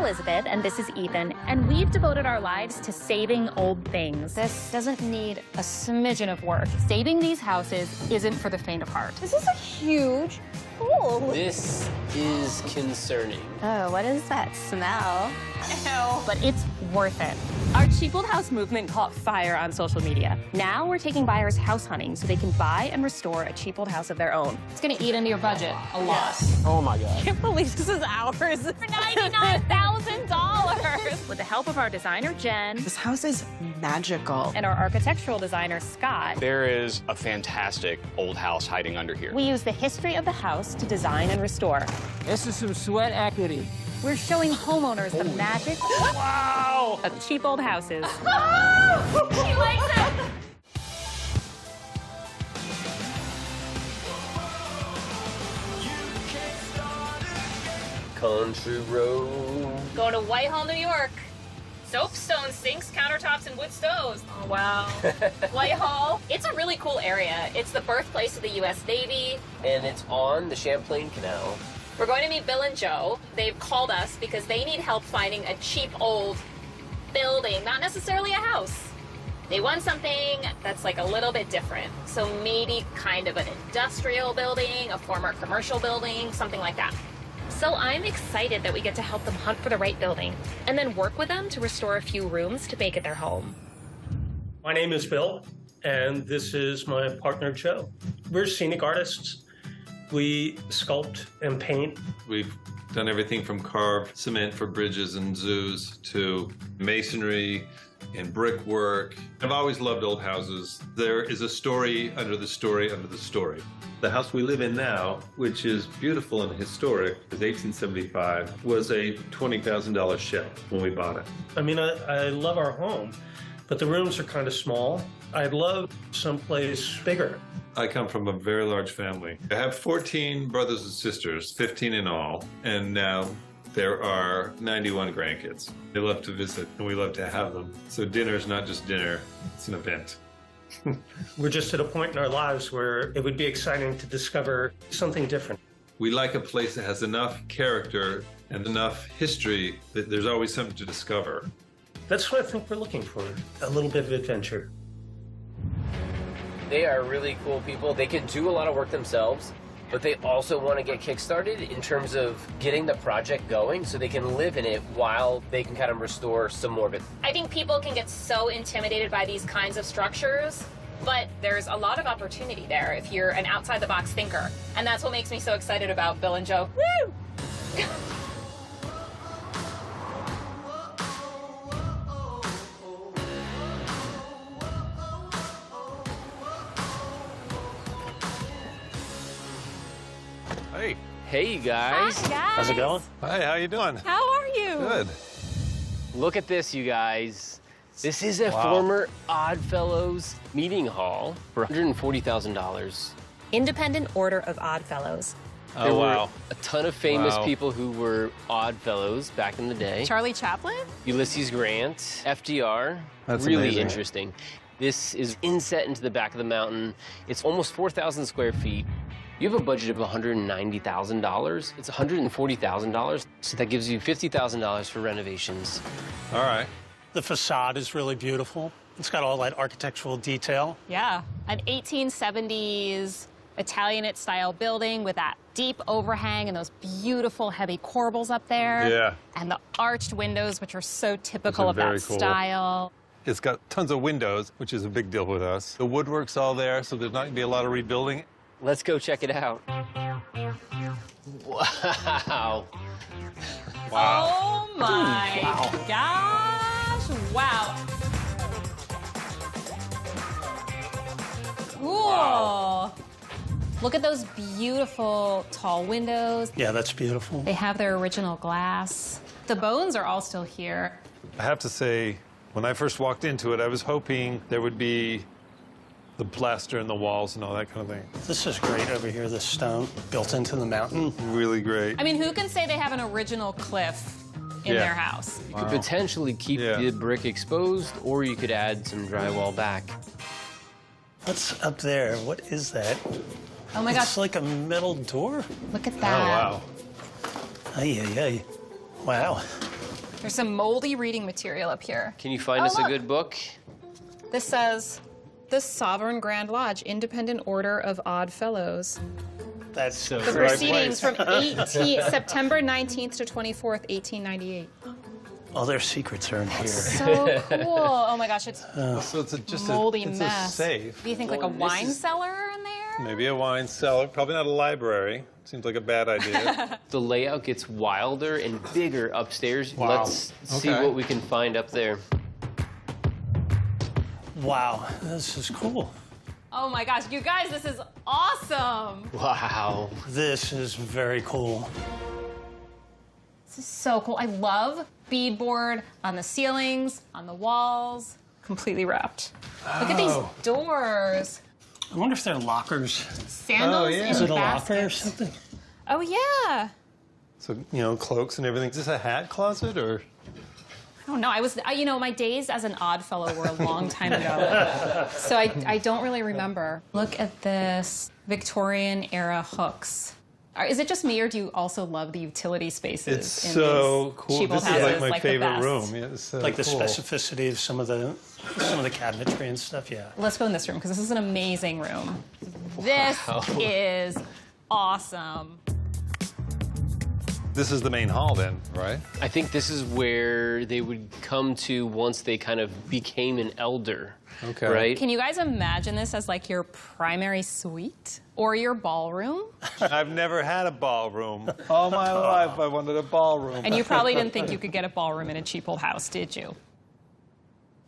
Elizabeth, and this is Ethan, and we've devoted our lives to saving old things. This doesn't need a smidgen of work. Saving these houses isn't for the faint of heart. This is a huge pool. This is concerning. Oh, what is that smell? Ew. But it's worth it. Our cheap old house movement caught fire on social media. Now we're taking buyers house hunting so they can buy and restore a cheap old house of their own. It's gonna eat into your budget a lot. Oh my God. I can't believe this is ours for $99,000. With the help of our designer, Jen, This house is magical. and our architectural designer, Scott, There is a fantastic old house hiding under here. we use the history of the house to design and restore. This is some sweat equity. We're showing homeowners the magic Wow! of cheap old houses. She likes it. Country road. Going to Whitehall, New York. Soapstone sinks, countertops, and wood stoves. Oh, wow. Whitehall. It's a really cool area. It's the birthplace of the U.S. Navy. And it's on the Champlain Canal. We're going to meet Bill and Joe. They've called us because they need help finding a cheap old building, not necessarily a house. They want something that's like a little bit different. So maybe kind of an industrial building, a former commercial building, something like that. So I'm excited that we get to help them hunt for the right building and then work with them to restore a few rooms to make it their home. My name is Bill, and this is my partner, Joe. We're scenic artists. We sculpt and paint. We've done everything from carved cement for bridges and zoos to masonry and brickwork. I've always loved old houses. There is a story under the story under the story. The house we live in now, which is beautiful and historic, is 1875, was a $20,000 shell when we bought it. I mean, I love our home, but the rooms are kind of small. I'd love someplace bigger. I come from a very large family. I have 14 brothers and sisters, 15 in all, and now there are 91 grandkids. They love to visit, and we love to have them. So dinner is not just dinner, it's an event. We're just at a point in our lives where it would be exciting to discover something different. We like a place that has enough character and enough history that there's always something to discover. That's what I think we're looking for, a little bit of adventure. They are really cool people. They can do a lot of work themselves, but they also want to get kickstarted in terms of getting the project going so they can live in it while they can kind of restore some more of it. I think people can get so intimidated by these kinds of structures, but there's a lot of opportunity there if you're an outside-the-box thinker. And that's what makes me so excited about Bill and Joe. Woo! Hey. Hey, you guys. Hi, guys. How's it going? Hi, how you doing? How are you? Good. Look at this, you guys. This is a former Oddfellows meeting hall for $140,000. Independent Order of Oddfellows. There were a ton of famous people who were Oddfellows back in the day. Charlie Chaplin? Ulysses Grant, FDR. That's really amazing. interesting. This is inset into the back of the mountain. It's almost 4,000 square feet. You have a budget of $190,000. It's $140,000, so that gives you $50,000 for renovations. All right. The facade is really beautiful. It's got all that architectural detail. Yeah, an 1870s Italianate-style building with that deep overhang and those beautiful heavy corbels up there. Yeah. And the arched windows, which are so typical Those of are that very cool. style. It's got tons of windows, which is a big deal with us. The woodwork's all there, so there's not going to be a lot of rebuilding. Let's go check it out. Wow. Oh my gosh, wow. Cool. Look at those beautiful tall windows. Yeah, that's beautiful. They have their original glass. The bones are all still here. I have to say, when I first walked into it, I was hoping there would be the plaster in the walls and all that kind of thing. This is great over here, this stone built into the mountain. Really great. I mean, who can say they have an original cliff in Yeah. their house? You could potentially keep the brick exposed, or you could add some drywall back. What's up there? What is that? Oh my It's gosh, like a metal door. look at Oh, that. wow. Ay, ay, ay. Wow. There's some moldy reading material up here. Can you find us a good book? This says, the Sovereign Grand Lodge, Independent Order of Odd Fellows. That's so The proceedings from September 19th to 24th, 1898. All their secrets are in here. So cool. Oh my gosh, it's So it's just moldy it's mess. a safe. Do you think like a wine cellar in there? Maybe a wine cellar. Probably not a library. Seems like a bad idea. The layout gets wilder and bigger upstairs. Wow. Let's see Okay. what we can find up there. Wow, this is cool. Oh my gosh, you guys, this is awesome. Wow. This is very cool. This is so cool. I love beadboard on the ceilings, on the walls, completely wrapped. Look at these doors. I wonder if they're lockers. Sandals in Is it a baskets. locker or something? Oh yeah. So, you know, cloaks and everything. Is this a hat closet or? I don't know. You know, my days as an odd fellow were a long time ago. So I don't really remember. Look at this Victorian era hooks. Is it just me, or do you also love the utility spaces? It's in so these cool. cheap old This is like houses, my the favorite best? room. Yeah, it's so Like the cool. specificity of some of the cabinetry and stuff, yeah. Let's go in this room, because this is an amazing room. This is awesome. This is the main hall then, right? I think this is where they would come to once they kind of became an elder. Okay. Right? Can you guys imagine this as like your primary suite or your ballroom? I've never had a ballroom. All my life I wanted a ballroom. And you probably didn't think you could get a ballroom in a cheap old house, did you?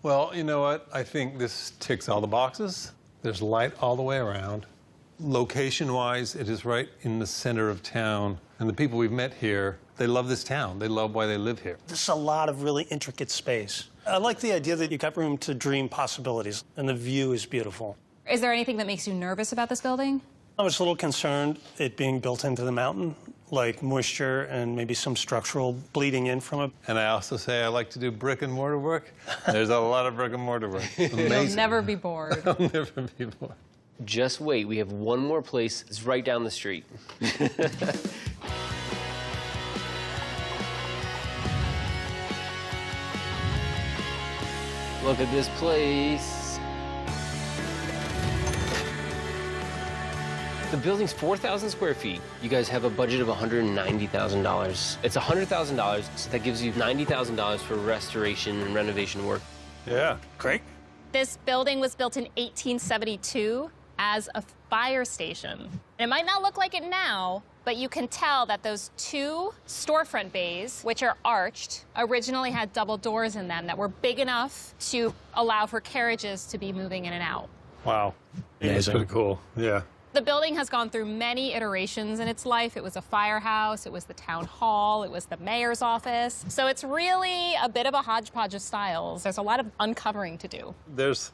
Well, you know what? I think this ticks all the boxes. There's light all the way around. Location-wise, it is right in the center of town. And the people we've met here, they love this town. They love why they live here. This is a lot of really intricate space. I like the idea that you got room to dream possibilities, and the view is beautiful. Is there anything that makes you nervous about this building? I was a little concerned it being built into the mountain, like moisture and maybe some structural bleeding in from it. And I also say I like to do brick and mortar work. There's a lot of brick and mortar work. It's You'll amazing. never be bored. I'll never be bored. Just wait. We have one more place. It's right down the street. Look at this place. The building's 4,000 square feet. You guys have a budget of $190,000. It's $100,000, so that gives you $90,000 for restoration and renovation work. Yeah. Great. This building was built in 1872 as a fire station. It might not look like it now, but you can tell that those two storefront bays, which are arched, originally had double doors in them that were big enough to allow for carriages to be moving in and out. Wow. Yeah, it's pretty cool. Yeah. The building has gone through many iterations in its life. It was a firehouse, it was the town hall, it was the mayor's office. So it's really a bit of a hodgepodge of styles. There's a lot of uncovering to do. There's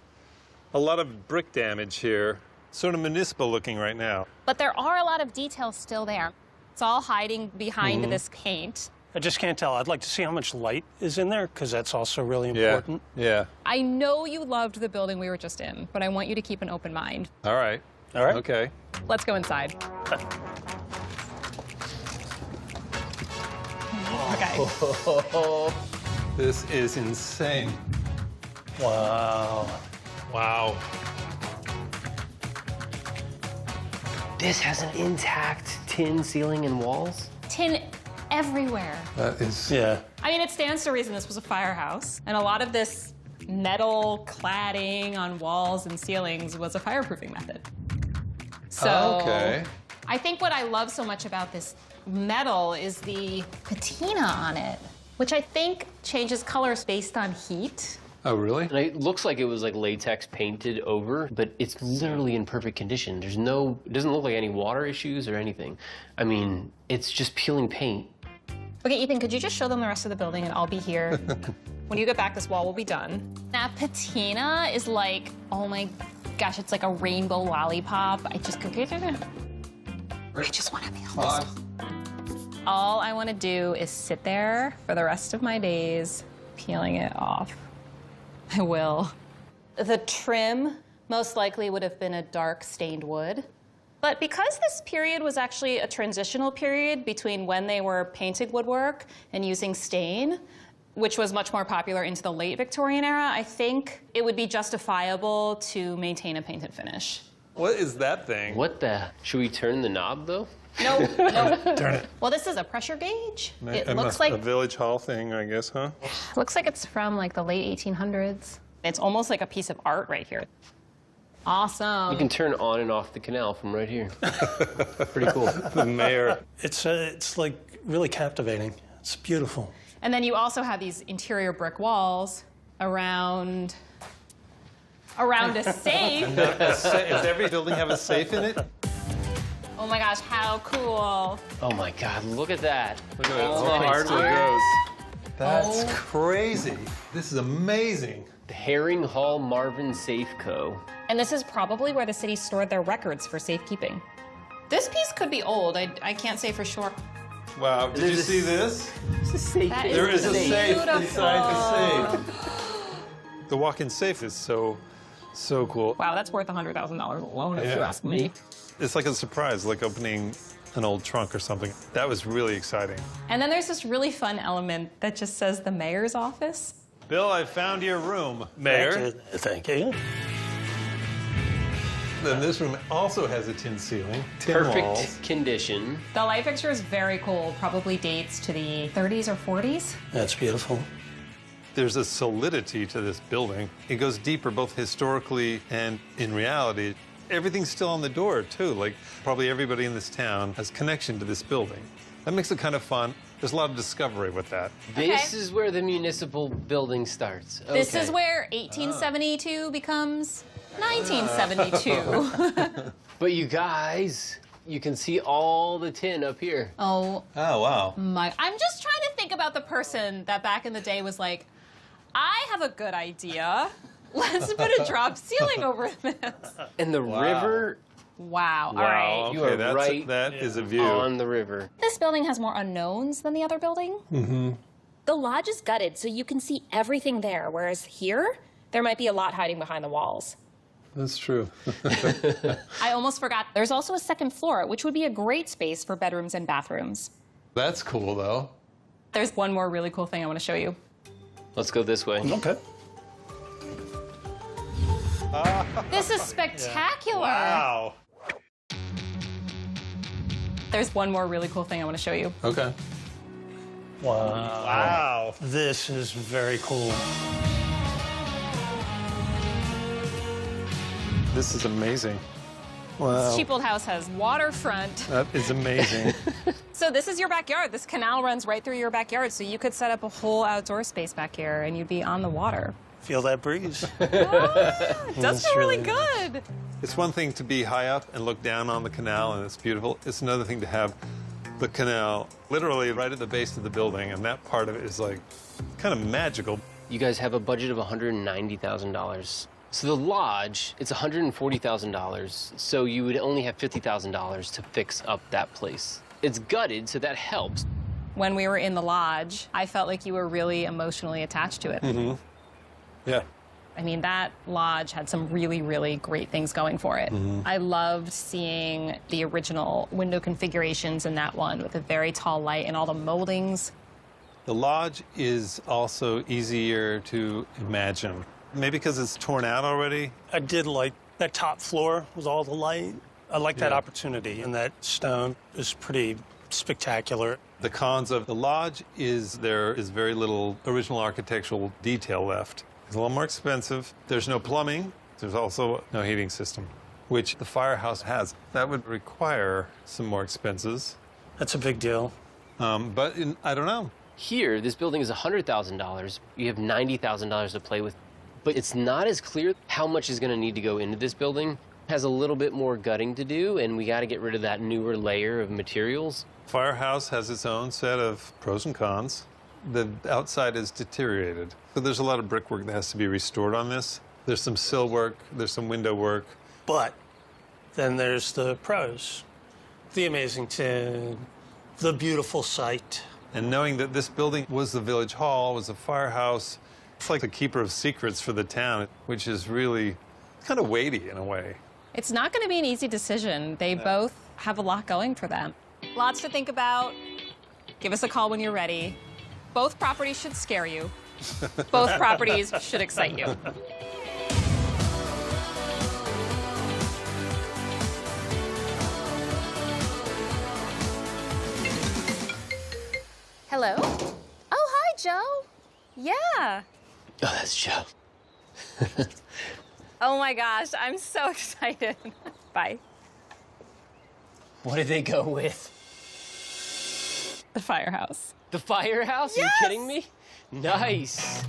a lot of brick damage here. Sort of municipal looking right now. But there are a lot of details still there. It's all hiding behind this paint. I just can't tell. I'd like to see how much light is in there, because that's also really important. Yeah. I know you loved the building we were just in, but I want you to keep an open mind. All right. All right. Okay. Let's go inside. Okay. This is insane. Wow. Wow. This has an intact tin ceiling and walls. Tin everywhere. That is. Yeah. I mean, it stands to reason this was a firehouse, and a lot of this metal cladding on walls and ceilings was a fireproofing method. So Okay. I think what I love so much about this metal is the patina on it, which I think changes colors based on heat. Oh, really? And it looks like it was like latex painted over, but it's literally in perfect condition. There's no, it doesn't look like any water issues or anything. I mean, it's just peeling paint. Okay, Ethan, could you just show them the rest of the building and I'll be here. When you get back, this wall will be done. That patina is like, oh my gosh, it's like a rainbow lollipop. I just want to be honest. All I want to do is sit there for the rest of my days, peeling it off. I will. The trim most likely would have been a dark stained wood. But because this period was actually a transitional period between when they were painting woodwork and using stain, which was much more popular into the late Victorian era, I think it would be justifiable to maintain a painted finish. What is that thing? What the? Should we turn the knob, though? No, no. Turn it. Well, this is a pressure gauge. It must- looks like a village hall thing, I guess, huh? looks like it's from like the late 1800s. It's almost like a piece of art right here. Awesome. You can turn on and off the canal from right here. Pretty cool. The mayor. It's like really captivating. It's beautiful. And then you also have these interior brick walls around a safe. Does every building have a safe in it? Oh my gosh, how cool. Oh my God, look at that. Look at it. All All the hardwood hardwood. goes. That's crazy. This is amazing. The Herring Hall Marvin Safe Co. And this is probably where the city stored their records for safekeeping. This piece could be old. I can't say for sure. Wow, did you see this? That There is a safe beautiful. inside the safe. The walk-in safe is so cool. Wow, that's worth $100,000 alone, if you Yeah. ask me. It's like a surprise, like opening an old trunk or something. That was really exciting. And then there's this really fun element that just says the mayor's office. Bill, I found your room, Mayor. Thank you. Then this room also has a tin ceiling, tin Perfect walls. condition. The light fixture is very cool, probably dates to the 30s or 40s. That's beautiful. There's a solidity to this building. It goes deeper both historically and in reality. Everything's still on the door, too. Like, probably everybody in this town has connection to this building. That makes it kind of fun. There's a lot of discovery with that. This is where the municipal building starts. This Okay. is where 1872 becomes 1972. But you guys, you can see all the tin up here. Oh Oh, wow. my, I'm just trying to think about the person that back in the day was like, I have a good idea. Let's put a drop ceiling over this. And the river, Wow. All right. You are that's right that is a view. on the river. This building has more unknowns than the other building. The lodge is gutted, so you can see everything there, whereas here, there might be a lot hiding behind the walls. That's true. I almost forgot. There's also a second floor, which would be a great space for bedrooms and bathrooms. That's cool, though. There's one more really cool thing I want to show you. Let's go this way. Okay. This is spectacular. Wow. There's one more really cool thing I want to show you. Okay. Wow. This is very cool. This is amazing. This Wow. cheap old house has waterfront. That is amazing. So this is your backyard. This canal runs right through your backyard, so you could set up a whole outdoor space back here and you'd be on the water. Feel that breeze? It does feel really really good. It's one thing to be high up and look down on the canal, and it's beautiful. It's another thing to have the canal literally right at the base of the building, and that part of it is like kind of magical. You guys have a budget of $190,000. So the lodge, it's $140,000. So you would only have $50,000 to fix up that place. It's gutted, so that helps. When we were in the lodge, I felt like you were really emotionally attached to it. Yeah. I mean, that lodge had some really, really great things going for it. I loved seeing the original window configurations in that one with a very tall light and all the moldings. The lodge is also easier to imagine. Maybe because it's torn out already. I did like that top floor with all the light. I like that Yeah. opportunity, and that stone is pretty spectacular. The cons of the lodge is there is very little original architectural detail left. It's a little more expensive. There's no plumbing. There's also no heating system, which the firehouse has. That would require some more expenses. That's a big deal. But I don't know. Here, this building is $100,000. You have $90,000 to play with. But it's not as clear how much is going to need to go into this building. It has a little bit more gutting to do, and we got to get rid of that newer layer of materials. Firehouse has its own set of pros and cons. The outside is deteriorated. So there's a lot of brickwork that has to be restored on this. There's some sill work, there's some window work. But then there's the pros. The amazing tin, the beautiful site. And knowing that this building was the village hall, was a firehouse, it's like the keeper of secrets for the town, which is really kind of weighty in a way. It's not going to be an easy decision. They both have a lot going for them. Lots to think about. Give us a call when you're ready. Both properties should scare you. Both properties should excite you. Hello? Oh, hi, Joe. Yeah. Oh, that's Joe. Oh my gosh, I'm so excited. Bye. What did they go with? The firehouse. The firehouse? Yes! Are you kidding me? Nice.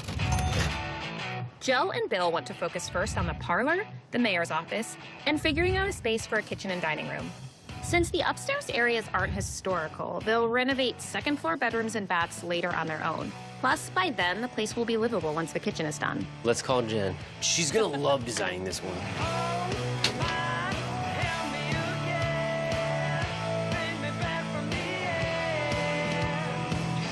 Joe and Bill want to focus first on the parlor, the mayor's office, and figuring out a space for a kitchen and dining room. Since the upstairs areas aren't historical, they'll renovate second-floor bedrooms and baths later on their own. Plus, by then, the place will be livable once the kitchen is done. Let's call Jen. She's gonna love designing this one.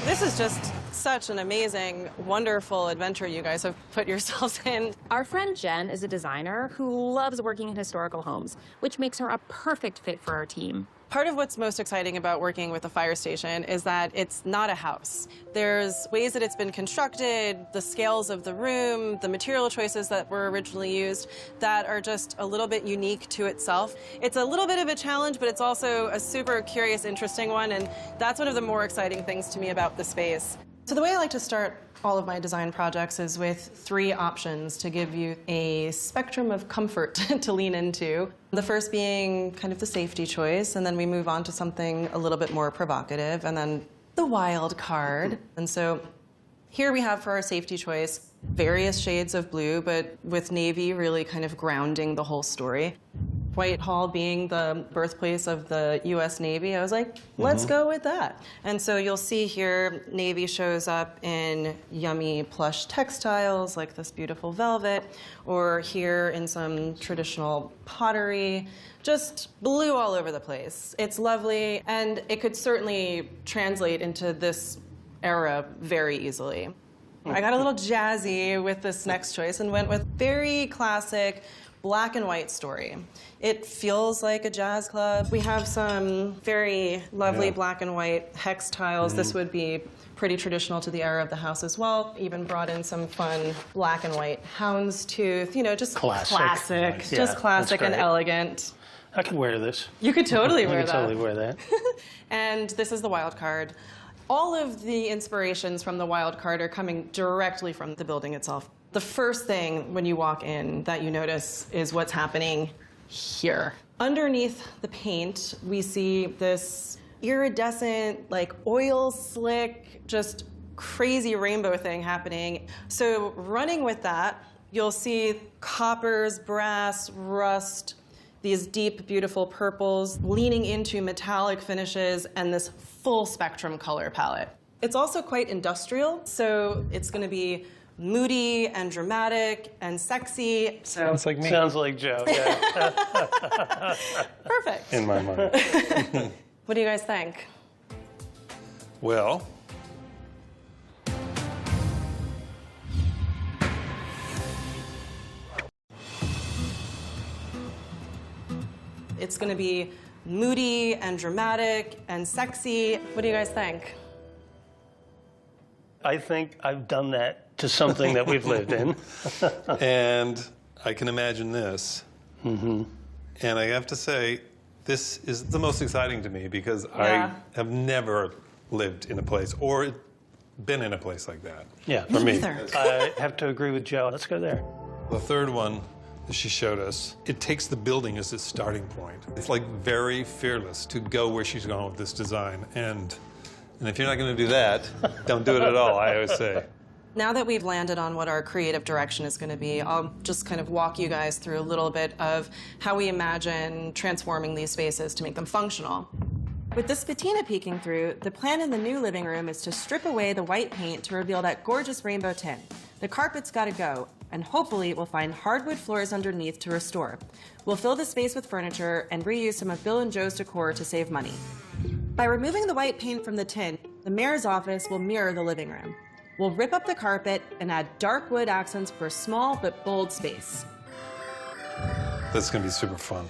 This is just such an amazing, wonderful adventure you guys have put yourselves in. Our friend Jen is a designer who loves working in historical homes, which makes her a perfect fit for our team. Part of what's most exciting about working with a fire station is that it's not a house. There's ways that it's been constructed, the scales of the room, the material choices that were originally used that are just a little bit unique to itself. It's a little bit of a challenge, but it's also a super curious, interesting one, and that's one of the more exciting things to me about the space. So the way I like to start all of my design projects is with 3 options to give you a spectrum of comfort to lean into. The first being kind of the safety choice, and then we move on to something a little bit more provocative, and then the wild card. And so here we have for our safety choice various shades of blue, but with navy really kind of grounding the whole story. Whitehall being the birthplace of the US Navy, I was like, let's go with that. And so you'll see here, navy shows up in yummy plush textiles like this beautiful velvet, or here in some traditional pottery, just blue all over the place. It's lovely, and it could certainly translate into this era very easily. I got a little jazzy with this next choice and went with very classic black and white story. It feels like a jazz club. We have some very lovely black and white hex tiles. This would be pretty traditional to the era of the house as well. Even brought in some fun black and white houndstooth, you know, just classic, Nice. Yeah, just classic that's and great. elegant. I could wear this. You could totally wear I could that. totally wear that. And this is the wild card. All of the inspirations from the wild card are coming directly from the building itself. The first thing when you walk in that you notice is what's happening here. Underneath the paint, we see this iridescent, like oil slick, just crazy rainbow thing happening. So running with that, you'll see coppers, brass, rust, these deep, beautiful purples, leaning into metallic finishes and this full spectrum color palette. It's also quite industrial, so it's gonna be moody and dramatic and sexy. So Sounds like me. Sounds like Joe, yeah. perfect. In my mind. What do you guys think? Well, It's gonna be moody and dramatic and sexy. What do you guys think? I think I've done that to something that we've lived in. and I can imagine this. And I have to say, this is the most exciting to me because I have never lived in a place or been in a place like that. Yeah, Me neither. I have to agree with Joe. Let's go there. The third one that she showed us, it takes the building as its starting point. It's like very fearless to go where she's going with this design. And if you're not going to do that, don't do it at all, I always say. Now that we've landed on what our creative direction is going to be, I'll just kind of walk you guys through a little bit of how we imagine transforming these spaces to make them functional. With this patina peeking through, the plan in the new living room is to strip away the white paint to reveal that gorgeous rainbow tint. The carpet's got to go, and hopefully we'll find hardwood floors underneath to restore. We'll fill the space with furniture and reuse some of Bill and Joe's decor to save money. By removing the white paint from the tint, the mayor's office will mirror the living room. We'll rip up the carpet and add dark wood accents for a small but bold space. That's going to be super fun.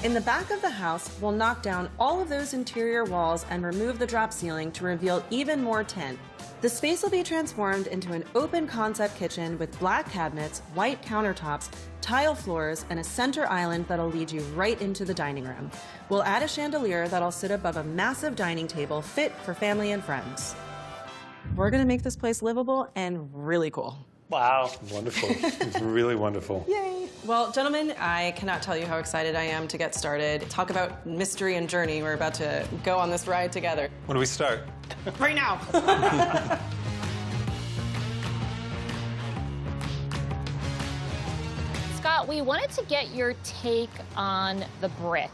In the back of the house, we'll knock down all of those interior walls and remove the drop ceiling to reveal even more tint. The space will be transformed into an open concept kitchen with black cabinets, white countertops, tile floors, and a center island that'll lead you right into the dining room. We'll add a chandelier that'll sit above a massive dining table fit for family and friends. We're gonna make this place livable and really cool. Wow. Wonderful. It's really wonderful. Yay! Well, gentlemen, I cannot tell you how excited I am to get started. Talk about mystery and journey. We're about to go on this ride together. When do we start? Right now! Scott, we wanted to get your take on the brick.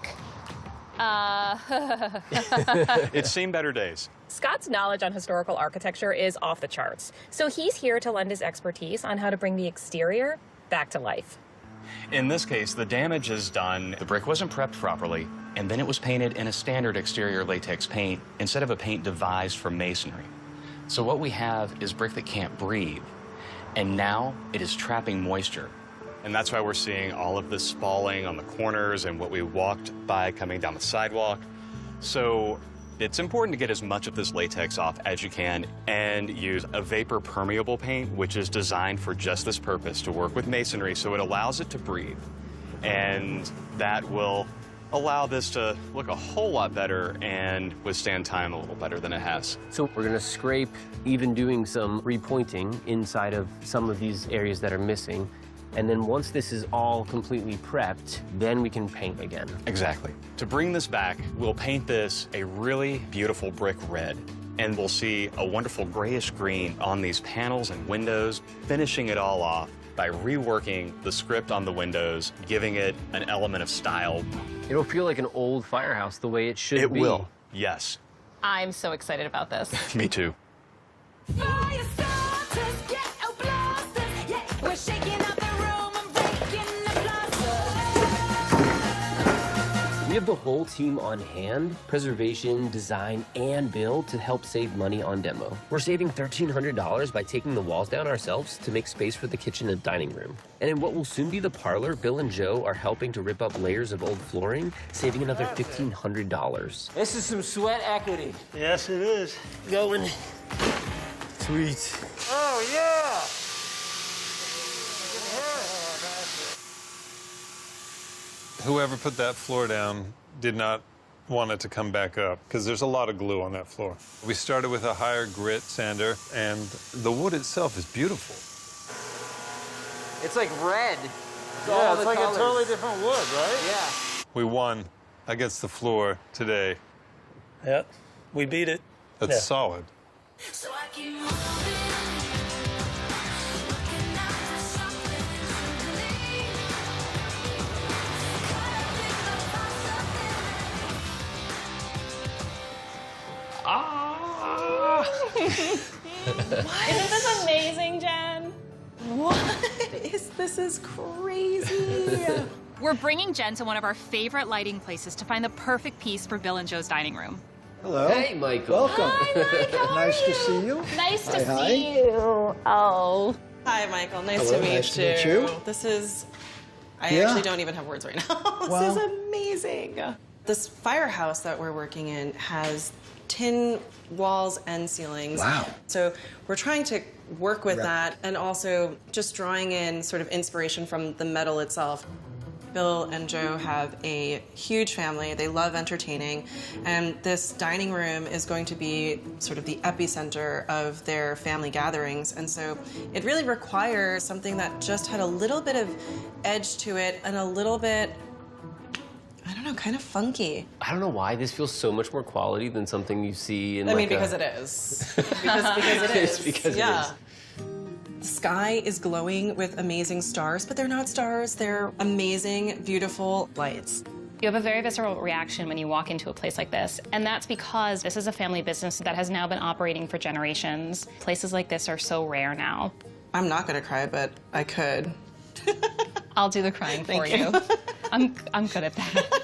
It's seen better days. Scott's knowledge on historical architecture is off the charts. So he's here to lend his expertise on how to bring the exterior back to life. In this case, the damage is done. The brick wasn't prepped properly, and then it was painted in a standard exterior latex paint instead of a paint devised for masonry. So what we have is brick that can't breathe, and now it is trapping moisture. And that's why we're seeing all of this spalling on the corners and what we walked by coming down the sidewalk. So it's important to get as much of this latex off as you can and use a vapor permeable paint, which is designed for just this purpose, to work with masonry so it allows it to breathe. And that will allow this to look a whole lot better and withstand time a little better than it has. So we're gonna scrape, even doing some repointing inside of some of these areas that are missing. And then once this is all completely prepped, then we can paint again. Exactly. To bring this back, we'll paint this a really beautiful brick red. And we'll see a wonderful grayish green on these panels and windows, finishing it all off by reworking the script on the windows, giving it an element of style. It'll feel like an old firehouse the way it should be. It will, yes. I'm so excited about this. Me too. We have the whole team on hand, preservation, design, and build, to help save money on demo. We're saving $1,300 by taking the walls down ourselves to make space for the kitchen and dining room. And in what will soon be the parlor, Bill and Joe are helping to rip up layers of old flooring, saving another $1,500. This is some sweat equity. Yes, it is. Going. Sweet. Oh, yeah. Whoever put that floor down did not want it to come back up, because there's a lot of glue on that floor. We started with a higher grit sander, and the wood itself is beautiful. It's like red. Yeah, it's like a totally different wood, right? Yeah. We won against the floor today. Yep. We beat it. That's Yeah. solid. So I keep moving. Isn't this amazing, Jen? This is crazy. We're bringing Jen to one of our favorite lighting places to find the perfect piece for Bill and Joe's dining room. Hello. Hey, Michael. Welcome. Hi, Mike. How Nice are to you? see you. Nice to Hi, see you. Oh. Hi, Michael. Nice Hello, to meet nice to you. meet you. This is... I Yeah. actually don't even have words right now. This Well- is amazing. This firehouse that we're working in has tin walls and ceilings. Wow. So we're trying to work with Right. that and also just drawing in sort of inspiration from the metal itself. Bill and Joe have a huge family. They love entertaining, and this dining room is going to be sort of the epicenter of their family gatherings. And so it really requires something that just had a little bit of edge to it and a little bit, I don't know, kind of funky. I don't know why this feels so much more quality than something you see in I like mean, because it is. because it is. It's because it yeah. is. The sky is glowing with amazing stars, but they're not stars. They're amazing, beautiful lights. You have a very visceral reaction when you walk into a place like this, and that's because this is a family business that has now been operating for generations. Places like this are so rare now. I'm not gonna cry, but I could. I'll do the crying for Thank you. I'm good at that.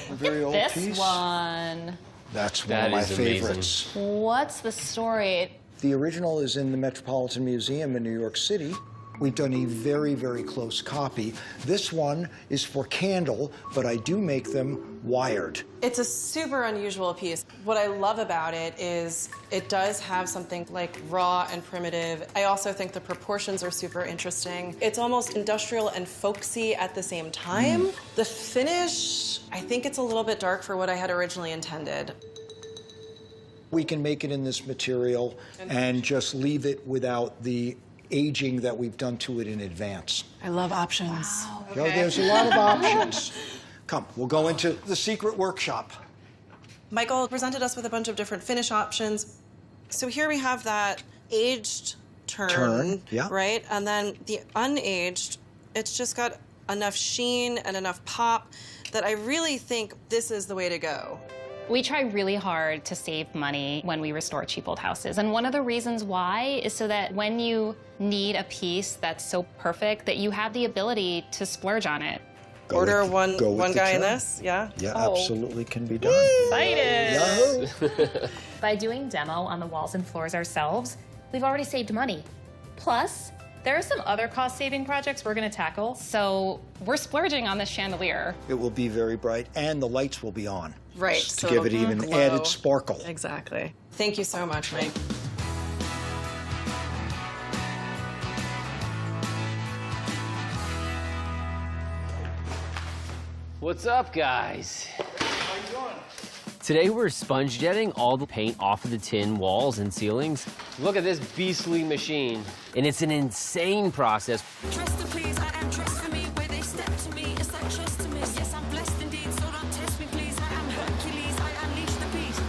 A very old This piece. one. That's one That of my is amazing. favorites. What's the story? The original is in the Metropolitan Museum in New York City. We've done a very, very close copy. This one is for candle, but I do make them wired. It's a super unusual piece. What I love about it is it does have something like raw and primitive. I also think the proportions are super interesting. It's almost industrial and folksy at the same time. The finish, I think it's a little bit dark for what I had originally intended. We can make it in this material and just leave it without the aging that we've done to it in advance. I love options. Wow, okay. You know, there's a lot of options. Come, we'll go into the secret workshop. Michael presented us with a bunch of different finish options. So here we have that aged turn, yeah. Right? And then the unaged, it's just got enough sheen and enough pop that I really think this is the way to go. We try really hard to save money when we restore cheap old houses. And one of the reasons why is so that when you need a piece that's so perfect that you have the ability to splurge on it. Order one guy in this, yeah? Yeah, absolutely can be done. Excited! Yahoo! By doing demo on the walls and floors ourselves, we've already saved money. Plus, there are some other cost-saving projects we're gonna tackle, so we're splurging on this chandelier. It will be very bright, and the lights will be on. Right. To So give it it'll even glow. added sparkle. Exactly. Thank you so much, Mike. What's up, guys? How you doing? Today we're sponge jetting all the paint off of the tin walls and ceilings. Look at this beastly machine. And it's an insane process. Dressed to please, I am dressed for me. Where they step to me, it's like trust to miss. Yes, I'm blessed indeed, so don't test me, please. I am Hercules, I unleash the beast.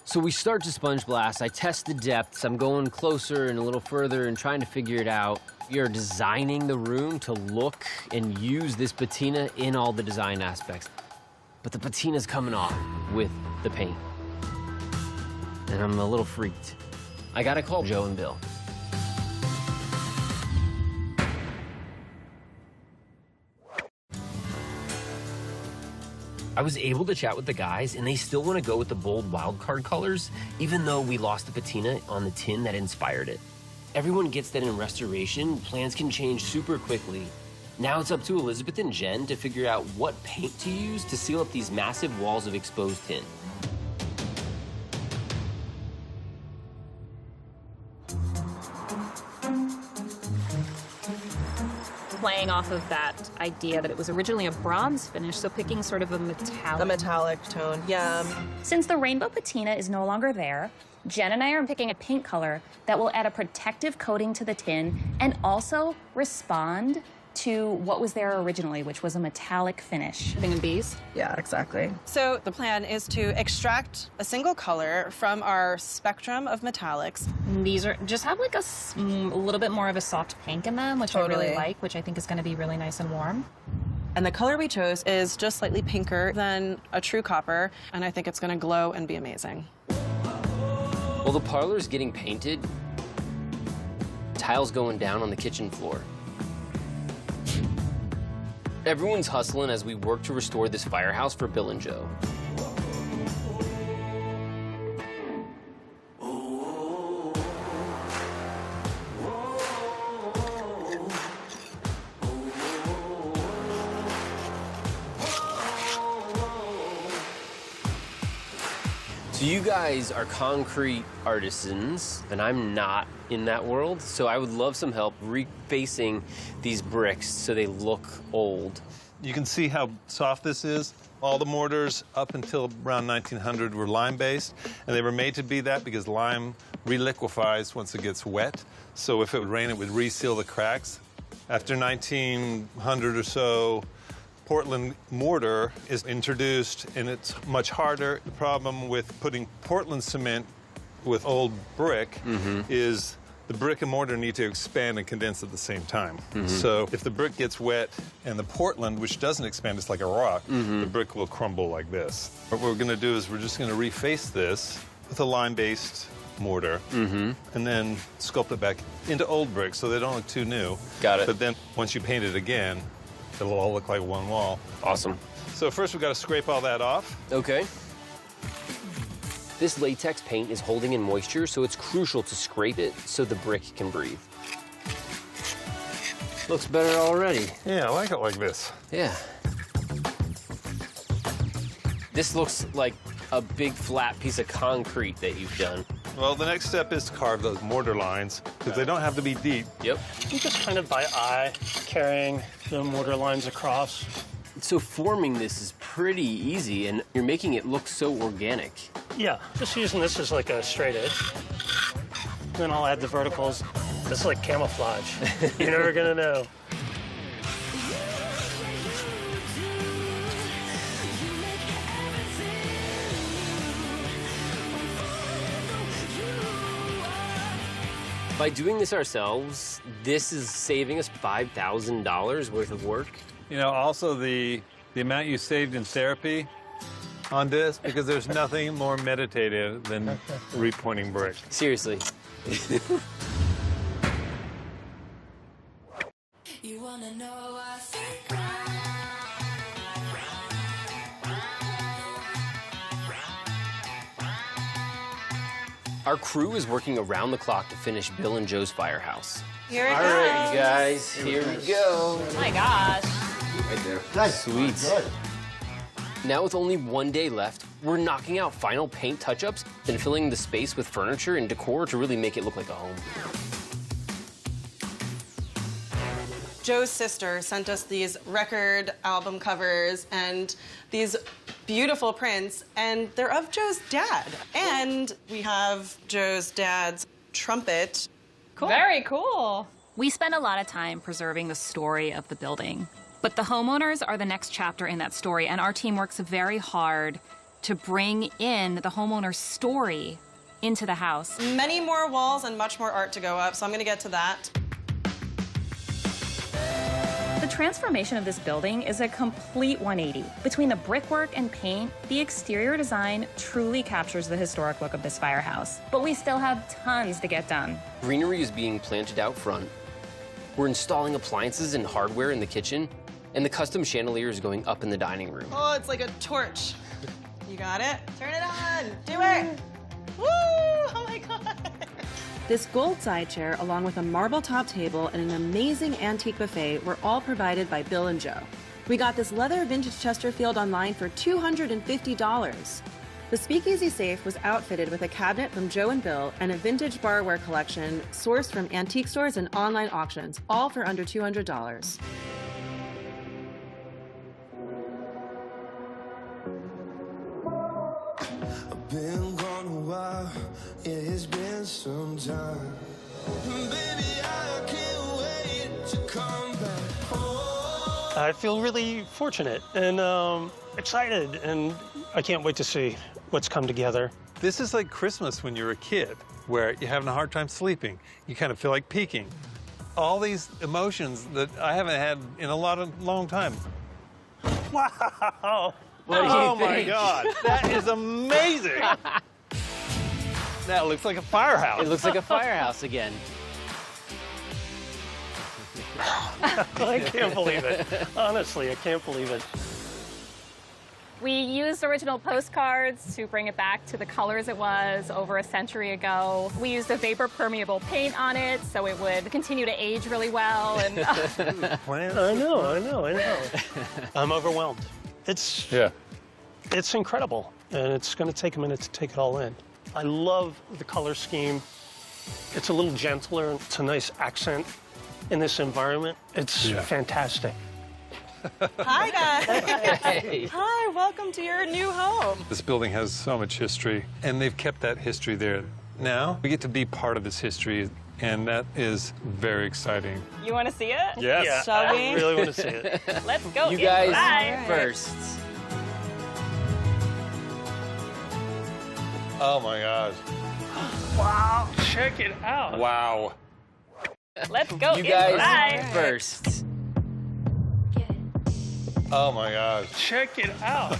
So we start to sponge blast. I test the depths. I'm going closer and a little further and trying to figure it out. We are designing the room to look and use this patina in all the design aspects. But the patina's coming off with the paint. And I'm a little freaked. I gotta call Joe and Bill. I was able to chat with the guys, and they still want to go with the bold wildcard colors, even though we lost the patina on the tin that inspired it. Everyone gets that in restoration, plans can change super quickly. Now it's up to Elizabeth and Jen to figure out what paint to use to seal up these massive walls of exposed tin. Playing off of that idea that it was originally a bronze finish, so picking sort of a metallic tone, yeah. Since the rainbow patina is no longer there, Jen and I are picking a paint color that will add a protective coating to the tin and also respond to what was there originally, which was a metallic finish. thing in bees. Yeah, exactly. So the plan is to extract a single color from our spectrum of metallics. And these are just have like a little bit more of a soft pink in them, which I really Totally. like, which I think is going to be really nice and warm. And the color we chose is just slightly pinker than a true copper, and I think it's going to glow and be amazing. Well, the parlor's getting painted. Tiles going down on the kitchen floor. Everyone's hustling as we work to restore this firehouse for Bill and Joe. So you guys are concrete artisans, and I'm not in that world, so I would love some help refacing these bricks so they look old. You can see how soft this is. All the mortars up until around 1900 were lime-based, and they were made to be that because lime reliquefies once it gets wet. So if it would rain, it would reseal the cracks. After 1900 or so, Portland mortar is introduced, and it's much harder. The problem with putting Portland cement with old brick is the brick and mortar need to expand and condense at the same time. So if the brick gets wet and the Portland, which doesn't expand, it's like a rock, the brick will crumble like this. What we're gonna do is we're just gonna reface this with a lime-based mortar and then sculpt it back into old brick so they don't look too new. Got it. But then once you paint it again, it'll all look like one wall. Awesome. So first we've got to scrape all that off. Okay. This latex paint is holding in moisture, so it's crucial to scrape it so the brick can breathe. Looks better already. Yeah, I like it like this. Yeah. This looks like a big flat piece of concrete that you've done. Well, the next step is to carve those mortar lines, because they don't have to be deep. Yep. You just kind of by eye, carrying the mortar lines across. So forming this is pretty easy, and you're making it look so organic. Yeah, just using this as like a straight edge. Then I'll add the verticals. It's like camouflage. You're never gonna know. By doing this ourselves, this is saving us $5,000 worth of work. You know, also the amount you saved in therapy on this, because there's nothing more meditative than repointing brick. Seriously. You wanna know what's Our crew is working around the clock to finish Bill and Joe's firehouse. Here it All goes. right, you guys, here we go. Oh my gosh. Right there. Nice. Sweet. Now with only 1 day left, we're knocking out final paint touch-ups and filling the space with furniture and decor to really make it look like a home. Joe's sister sent us these record album covers and these beautiful prints, and they're of Joe's dad. And we have Joe's dad's trumpet. Cool. Very cool. We spend a lot of time preserving the story of the building, but the homeowners are the next chapter in that story, and our team works very hard to bring in the homeowner's story into the house. Many more walls and much more art to go up, so I'm gonna get to that. The transformation of this building is a complete 180. Between the brickwork and paint, the exterior design truly captures the historic look of this firehouse. But we still have tons to get done. Greenery is being planted out front. We're installing appliances and hardware in the kitchen, and the custom chandelier is going up in the dining room. Oh, it's like a torch. You got it? Turn it on. Do it. Woo! Oh my God. This gold side chair, along with a marble top table and an amazing antique buffet, were all provided by Bill and Joe. We got this leather vintage Chesterfield online for $250. The speakeasy safe was outfitted with a cabinet from Joe and Bill and a vintage barware collection sourced from antique stores and online auctions, all for under $200. Been gone a while, yeah, it's been some time. Baby, I can't wait to come back home. I feel really fortunate and excited, and I can't wait to see what's come together. This is like Christmas when you're a kid, where you're having a hard time sleeping. You kind of feel like peaking. All these emotions that I haven't had in a long time. Wow! Oh my God, that is amazing! That looks like a firehouse. It looks like a firehouse again. I can't believe it. Honestly, I can't believe it. We used original postcards to bring it back to the colors it was over a century ago. We used a vapor-permeable paint on it so it would continue to age really well. And I know. I'm overwhelmed. It's incredible, and it's going to take a minute to take it all in. I love the color scheme. It's a little gentler. It's a nice accent in this environment. It's fantastic. Hi, guys. Hey. Hi, welcome to your new home. This building has so much history, and they've kept that history there. Now, we get to be part of this history, and that is very exciting. You want to see it? Yes. Yeah, Shall we? I really want to see it. Let's go You guys inside. first. Oh my God. Wow, check it out. Wow. Let's go You guys inside. first. Oh my God. Check it out.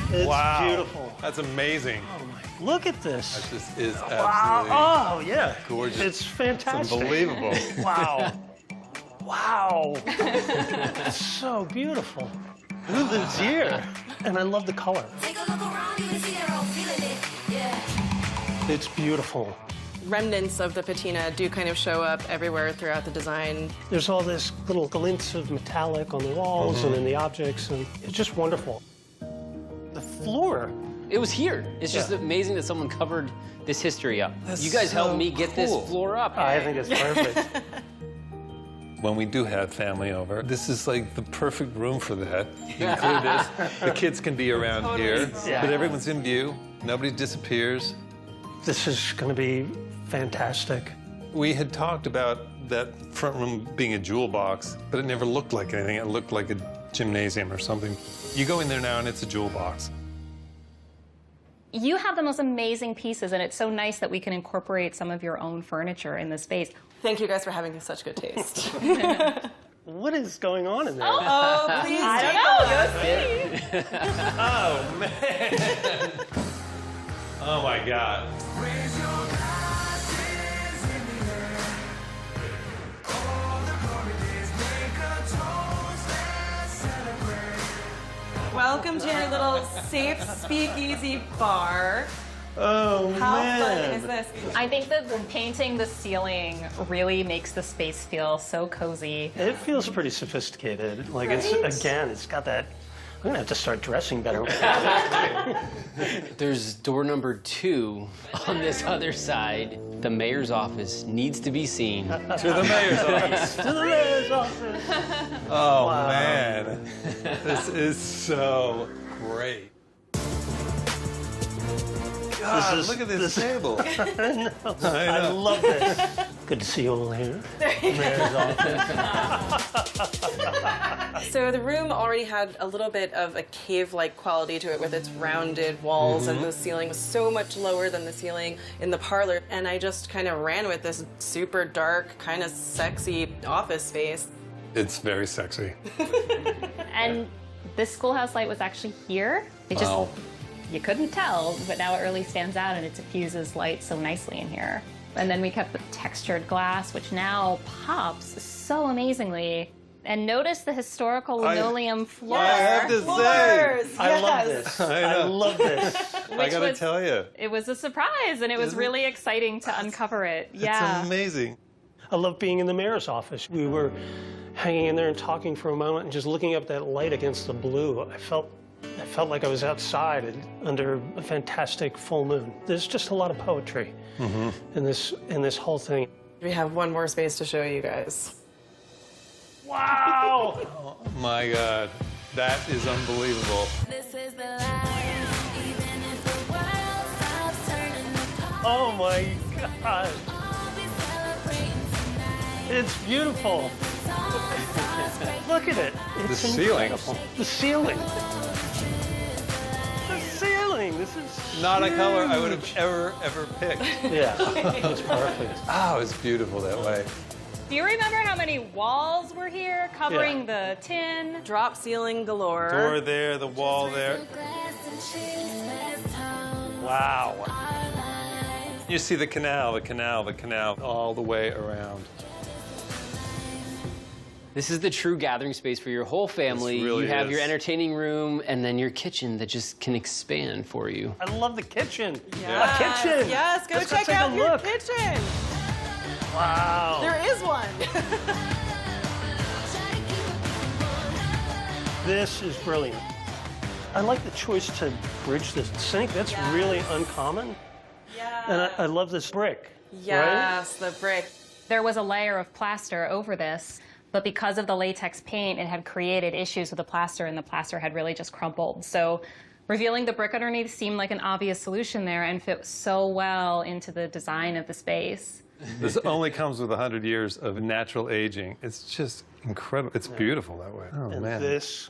It's Wow. beautiful. That's amazing. Oh my, look at this. That just is absolutely Wow. Oh, yeah. gorgeous. It's fantastic. It's unbelievable. Wow. Wow. It's so beautiful. Who lives here? And I love the color. It's beautiful. Remnants of the patina do kind of show up everywhere throughout the design. There's all this little glints of metallic on the walls and in the objects, and it's just wonderful. The floor. It was here. It's just amazing that someone covered this history up. You guys helped me get this floor up. I think it's perfect. When we do have family over, this is like the perfect room for that. You include this. The kids can be around here, but everyone's in view. Nobody disappears. This is going to be fantastic. We had talked about that front room being a jewel box, but it never looked like anything. It looked like a gymnasium or something. You go in there now and it's a jewel box. You have the most amazing pieces, and it's so nice that we can incorporate some of your own furniture in the space. Thank you guys for having such good taste. What is going on in there? Oh, please. I don't know. Go see. Oh, man. Oh, my God. Welcome to your little safe speakeasy bar. Oh, How man. fun is this? I think that painting the ceiling really makes the space feel so cozy. It feels pretty sophisticated. Like, it's, again, it's got that. I'm going to have to start dressing better. There's door number 2 on this other side. The mayor's office needs to be seen. To the mayor's office. To the mayor's office. Oh, man. This is so great. God, look at this table. I know. I love this. Good to see you all here. Mayor's office. So the room already had a little bit of a cave-like quality to it with its rounded walls, and the ceiling was so much lower than the ceiling in the parlor. And I just kind of ran with this super dark, kind of sexy office space. It's very sexy. And this schoolhouse light was actually here. It just, you couldn't tell, but now it really stands out and it diffuses light so nicely in here. And then we kept the textured glass, which now pops so amazingly. And notice the historical linoleum floor. I have to say, I love this. I love this. I gotta tell you. It was a surprise, and it was really exciting to uncover it. Yeah. It's amazing. I love being in the mayor's office. We were hanging in there and talking for a moment and just looking up that light against the blue. I felt like I was outside and under a fantastic full moon. There's just a lot of poetry in this whole thing. We have one more space to show you guys. Wow! Oh, my God. That is unbelievable. This is the life, even if the world stops turning apart. Oh my God! I'll be celebrating tonight. It's beautiful. Look at it. It's The ceiling. incredible. The ceiling. The ceiling. This is Not a color I would huge. have ever picked. Yeah, that's perfect. Oh, it's beautiful that way. Do you remember how many walls were here covering the tin? Drop ceiling galore. Door there, the wall there. Wow. You see the canal all the way around. This is the true gathering space for your whole family. This really you have is. your entertaining room and then your kitchen that just can expand for you. I love the kitchen. Yes, A kitchen. Yes, go Let's check take a out your look. kitchen. Wow. There is one. This is brilliant. I like the choice to bridge this sink. That's really uncommon. Yeah. And I love this brick. Yes, the brick. There was a layer of plaster over this, but because of the latex paint, it had created issues with the plaster, and the plaster had really just crumpled. So revealing the brick underneath seemed like an obvious solution there and fit so well into the design of the space. This only comes with 100 years of natural aging. It's just incredible. It's beautiful that way. Oh, And man.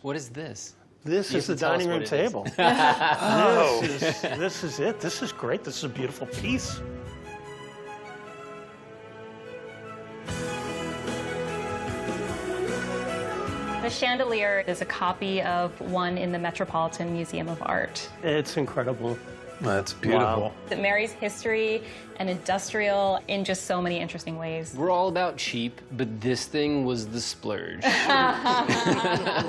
What is this? This You is the have to tell us dining room what it is. table. This is it. This is great. This is a beautiful piece. The chandelier is a copy of one in the Metropolitan Museum of Art. It's incredible. That's beautiful. Wow. It marries history and industrial in just so many interesting ways. We're all about cheap, but this thing was the splurge.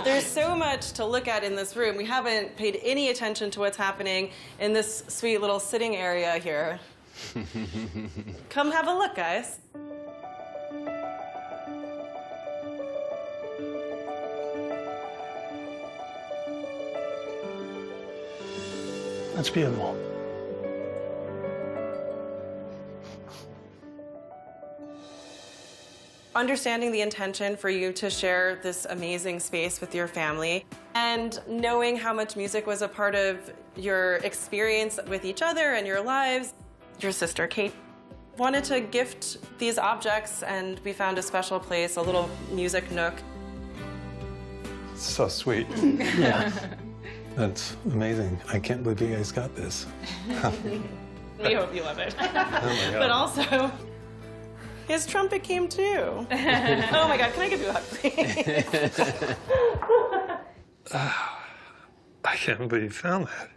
There's so much to look at in this room. We haven't paid any attention to what's happening in this sweet little sitting area here. Come have a look, guys. That's beautiful. Understanding the intention for you to share this amazing space with your family and knowing how much music was a part of your experience with each other and your lives, your sister Kate wanted to gift these objects, and we found a special place, a little music nook. So sweet. Yeah. That's amazing. I can't believe you guys got this. We hope you love it. Oh my God. But also, his trumpet came too. Oh my God, can I give you a hug, please? I can't believe you found that.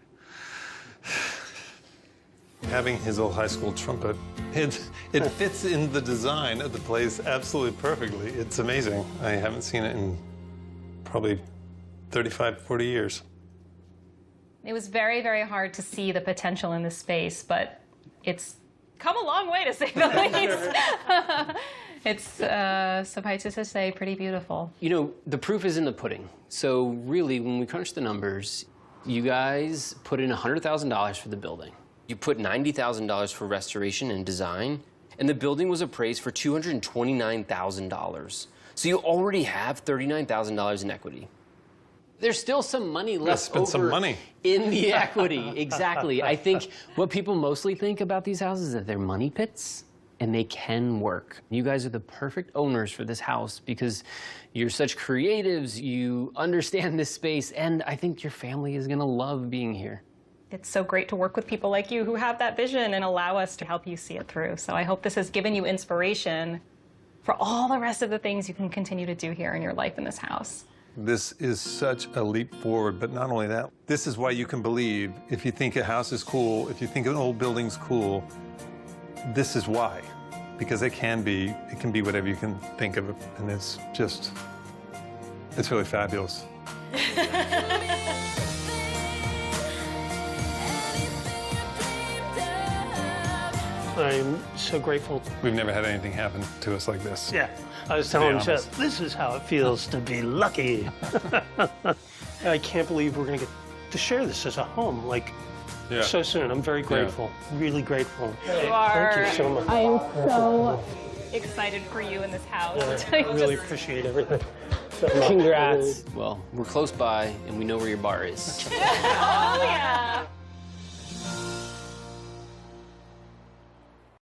Having his old high school trumpet, it fits in the design of the place absolutely perfectly. It's amazing. I haven't seen it in probably 35, 40 years. It was very, very hard to see the potential in this space, but it's come a long way, to say the least. It's, suffice it to say, pretty beautiful. You know, the proof is in the pudding. So really, when we crunch the numbers, you guys put in $100,000 for the building. You put $90,000 for restoration and design, and the building was appraised for $229,000. So you already have $39,000 in equity. There's still some money left over some money. in the equity. Exactly. I think what people mostly think about these houses is that they're money pits, and they can work. You guys are the perfect owners for this house because you're such creatives, you understand this space, and I think your family is gonna love being here. It's so great to work with people like you who have that vision and allow us to help you see it through. So I hope this has given you inspiration for all the rest of the things you can continue to do here in your life in this house. This is such a leap forward, but not only that, this is why you can believe if you think a house is cool, if you think an old building's cool, this is why. Because it can be whatever you can think of it, and it's really fabulous. I'm so grateful. We've never had anything happen to us like this. Yeah, I was telling Jeff, this is how it feels to be lucky. I can't believe we're gonna get to share this as a home, like, so soon. I'm very grateful, really grateful. You are. Thank you so much. I am so excited for you in this house. Yeah, I really appreciate everything. So much. Congrats. Well, we're close by, and we know where your bar is. Oh, yeah.